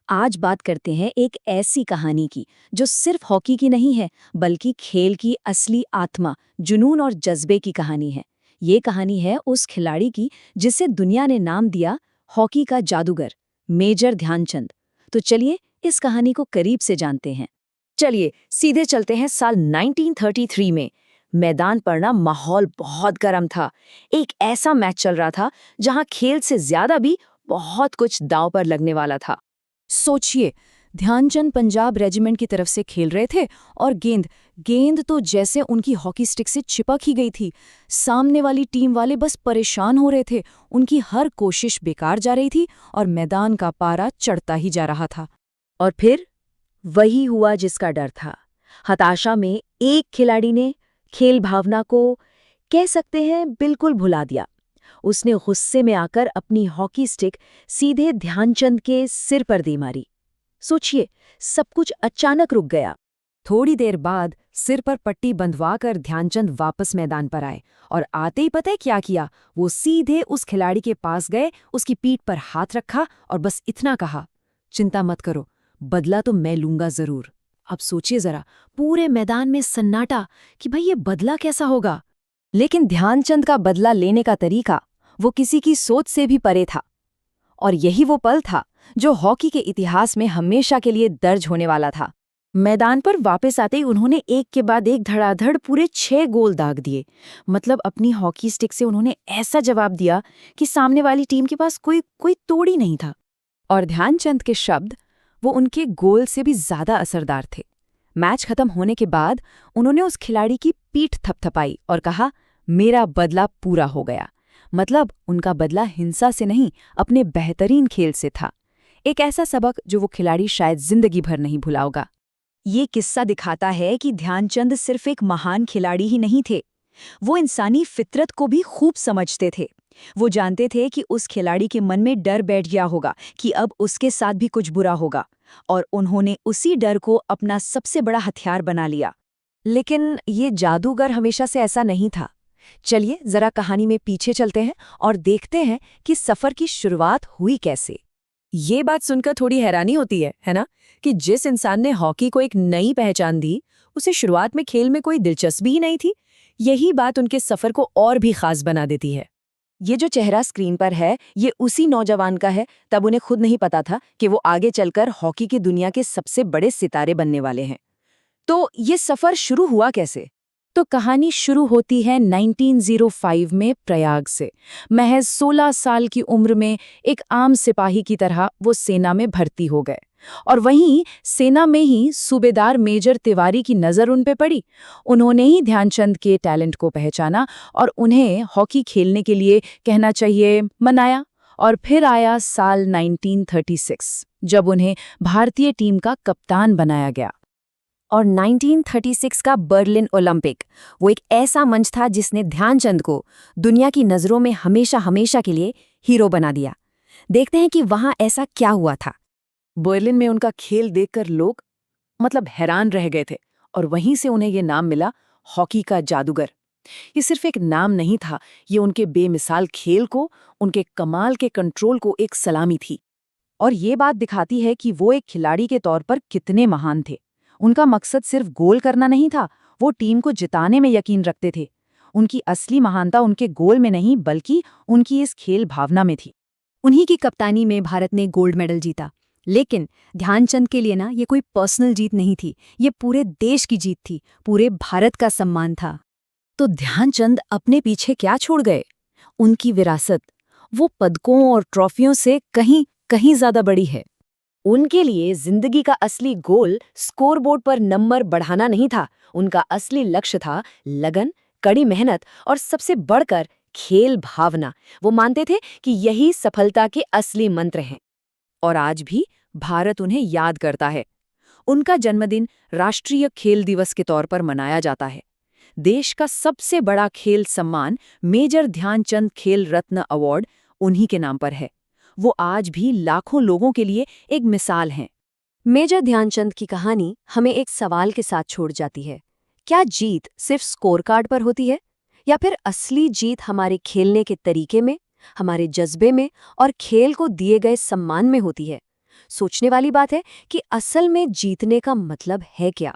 आज बात करते हैं एक ऐसी कहानी की जो सिर्फ हॉकी की नहीं है बल्कि खेल की असली आत्मा, जुनून और जज्बे की कहानी है। ये कहानी है उस खिलाड़ी की जिसे दुनिया ने नाम दिया हॉकी का जादूगर, मेजर ध्यानचंद। तो चलिए इस कहानी को करीब से जानते हैं। चलिए सीधे चलते हैं साल 1933 में। मैदान पर ना माहौल बहुत गर्म था। एक ऐसा मैच चल रहा था जहां खेल से ज्यादा भी बहुत कुछ दांव पर लगने वाला था। सोचिए, ध्यानचंद पंजाब रेजिमेंट की तरफ से खेल रहे थे और गेंद गेंद तो जैसे उनकी हॉकी स्टिक से चिपक ही गई थी। सामने वाली टीम वाले बस परेशान हो रहे थे, उनकी हर कोशिश बेकार जा रही थी और मैदान का पारा चढ़ता ही जा रहा था। और फिर वही हुआ जिसका डर था। हताशा में एक खिलाड़ी ने खेल भावना को, कह सकते हैं, बिल्कुल भुला दिया। उसने गुस्से में आकर अपनी हॉकी स्टिक सीधे ध्यानचंद के सिर पर दे मारी। सोचिए, सब कुछ अचानक रुक गया। थोड़ी देर बाद सिर पर पट्टी बंधवाकर ध्यानचंद वापस मैदान पर आए और आते ही पता है क्या किया? वो सीधे उस खिलाड़ी के पास गए, उसकी पीठ पर हाथ रखा और बस इतना कहा, चिंता मत करो, बदला तो मैं लूंगा जरूर। अब सोचिए जरा, पूरे मैदान में सन्नाटा कि भाई ये बदला कैसा होगा। लेकिन ध्यानचंद का बदला लेने का तरीका वो किसी की सोच से भी परे था। और यही वो पल था जो हॉकी के इतिहास में हमेशा के लिए दर्ज होने वाला था। मैदान पर वापस आते ही उन्होंने एक के बाद एक धड़ाधड़ पूरे 6 गोल दाग दिए। मतलब अपनी हॉकी स्टिक से उन्होंने ऐसा जवाब दिया कि सामने वाली टीम के पास कोई तोड़ ही नहीं था। और ध्यानचंद के शब्द वो उनके गोल से भी ज्यादा असरदार थे। मैच खत्म होने के बाद उन्होंने उस खिलाड़ी की पीठ थपथपाई और कहा, मेरा बदला पूरा हो गया। मतलब उनका बदला हिंसा से नहीं, अपने बेहतरीन खेल से था। एक ऐसा सबक जो वो खिलाड़ी शायद जिंदगी भर नहीं भुलाओगा। ये किस्सा दिखाता है कि ध्यानचंद सिर्फ एक महान खिलाड़ी ही नहीं थे, वो इंसानी फितरत को भी खूब समझते थे। वो जानते थे कि उस खिलाड़ी के मन में डर बैठ गया होगा कि अब उसके साथ भी कुछ बुरा होगा, और उन्होंने उसी डर को अपना सबसे बड़ा हथियार बना लिया। लेकिन ये जादूगर हमेशा से ऐसा नहीं था। चलिए जरा कहानी में पीछे चलते हैं और देखते हैं कि सफर की शुरुआत हुई कैसे। ये बात सुनकर थोड़ी हैरानी होती है ना, कि जिस इंसान ने हॉकी को एक नई पहचान दी, उसे शुरुआत में खेल में कोई दिलचस्पी ही नहीं थी। यही बात उनके सफर को और भी खास बना देती है। ये जो चेहरा स्क्रीन पर है, ये उसी नौजवान का है। तब उन्हें खुद नहीं पता था कि वो आगे चलकर हॉकी की दुनिया के सबसे बड़े सितारे बनने वाले हैं। तो ये सफर शुरू हुआ कैसे? तो कहानी शुरू होती है 1905 में प्रयाग से। महज 16 साल की उम्र में एक आम सिपाही की तरह वो सेना में भर्ती हो गए। और वहीं सेना में ही सूबेदार मेजर तिवारी की नज़र उन पे पड़ी। उन्होंने ही ध्यानचंद के टैलेंट को पहचाना और उन्हें हॉकी खेलने के लिए, कहना चाहिए, मनाया। और फिर आया साल 1936, जब उन्हें भारतीय टीम का कप्तान बनाया गया। और 1936 का बर्लिन ओलंपिक, वो एक ऐसा मंच था जिसने ध्यानचंद को दुनिया की नज़रों में हमेशा हमेशा के लिए हीरो बना दिया। देखते हैं कि वहाँ ऐसा क्या हुआ था। बर्लिन में उनका खेल देखकर लोग हैरान रह गए थे, और वहीं से उन्हें ये नाम मिला, हॉकी का जादूगर। ये सिर्फ एक नाम नहीं था, ये उनके बेमिसाल खेल को, उनके कमाल के कंट्रोल को एक सलामी थी। और ये बात दिखाती है कि वो एक खिलाड़ी के तौर पर कितने महान थे। उनका मकसद सिर्फ गोल करना नहीं था, वो टीम को जिताने में यकीन रखते थे। उनकी असली महानता उनके गोल में नहीं बल्कि उनकी इस खेल भावना में थी। उन्हीं की कप्तानी में भारत ने गोल्ड मेडल जीता। लेकिन ध्यानचंद के लिए ना ये कोई पर्सनल जीत नहीं थी, ये पूरे देश की जीत थी, पूरे भारत का सम्मान था। तो ध्यानचंद अपने पीछे क्या छोड़ गए? उनकी विरासत, वो पदकों और ट्रॉफियों से कहीं कहीं ज्यादा बड़ी है। उनके लिए जिंदगी का असली गोल स्कोरबोर्ड पर नंबर बढ़ाना नहीं था। उनका असली लक्ष्य था लगन, कड़ी मेहनत और सबसे बढ़कर खेल भावना। वो मानते थे कि यही सफलता के असली मंत्र हैं। और आज भी भारत उन्हें याद करता है। उनका जन्मदिन राष्ट्रीय खेल दिवस के तौर पर मनाया जाता है। देश का सबसे बड़ा खेल सम्मान, मेजर ध्यानचंद खेल रत्न अवार्ड, उन्हीं के नाम पर है। वो आज भी लाखों लोगों के लिए एक मिसाल हैं। मेजर ध्यानचंद की कहानी हमें एक सवाल के साथ छोड़ जाती है। क्या जीत सिर्फ स्कोर कार्ड पर होती है, या फिर असली जीत हमारे खेलने के तरीके में, हमारे जज्बे में और खेल को दिए गए सम्मान में होती है? सोचने वाली बात है कि असल में जीतने का मतलब है क्या।